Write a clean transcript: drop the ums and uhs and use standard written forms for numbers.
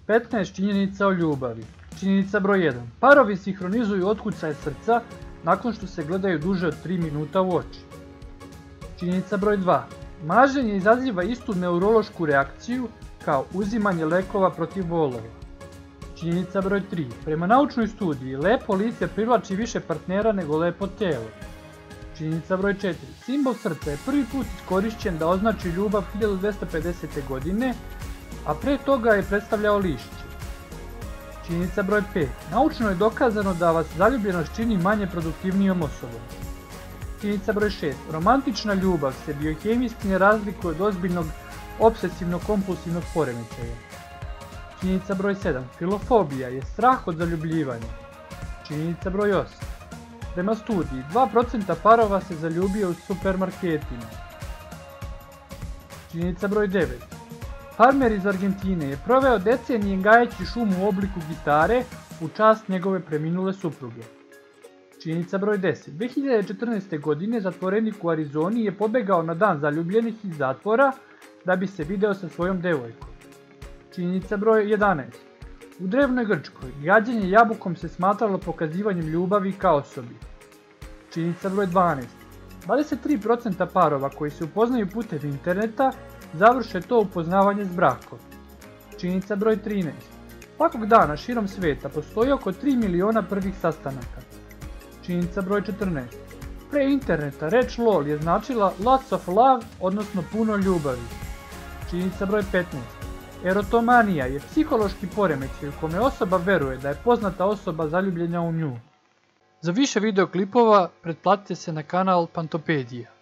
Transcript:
15 činjenica o ljubavi. Činjenica broj 1. Parovi sinhronizuju otkucaj srca nakon što se gledaju duže od 3 minuta u oči. Činjenica broj 2. Maženje izaziva istu neurološku reakciju kao uzimanje lekova protiv bolova. Činjenica broj 3. Prema naučnoj studiji, lepo lice privlači više partnera nego lepo telo. Činjenica broj 4. Simbol srca je prvi put iskorišćen da označi ljubav 1250. godine, a pre toga je predstavljao lišće. Činjenica broj 5. Naučno je dokazano da vas zaljubljenost čini manje produktivnijom osobom. Činjenica broj 6. Romantična ljubav se biohemijski ne razlikuje od ozbiljnog obsesivno-kompulsivnog poremećaja. Činjenica broj 7. Filofobija je strah od zaljubljivanja. Činjenica broj 8. Prema studiji, 2% parova se zaljubio u supermarketima. Činjenica broj 9. Farmer iz Argentine je proveo decenije gajeći šum u obliku gitare u čast njegove preminule supruge. Činjenica broj 10. 2014. godine zatvorenik u Arizoni je pobegao na dan zaljubljenih iz zatvora da bi se video sa svojom devojkom. Činjenica broj 11. U drevnoj Grčkoj gađenje jabukom se smatralo pokazivanjem ljubavi ka osobi. Činjenica broj 12. 23% parova koji se upoznaju putem interneta završe to upoznavanje s brakom. Činjenica broj 13. Svakog dana širom sveta postoji oko 3 miliona prvih sastanaka. Činjenica broj 14. Pre interneta reč LOL je značila lots of love, odnosno puno ljubavi. Činjenica broj 15. Erotomanija je psihološki poremećaj u kome osoba veruje da je poznata osoba zaljubljena u nju. Za više videoklipova pretplatite se na kanal Pantopedija.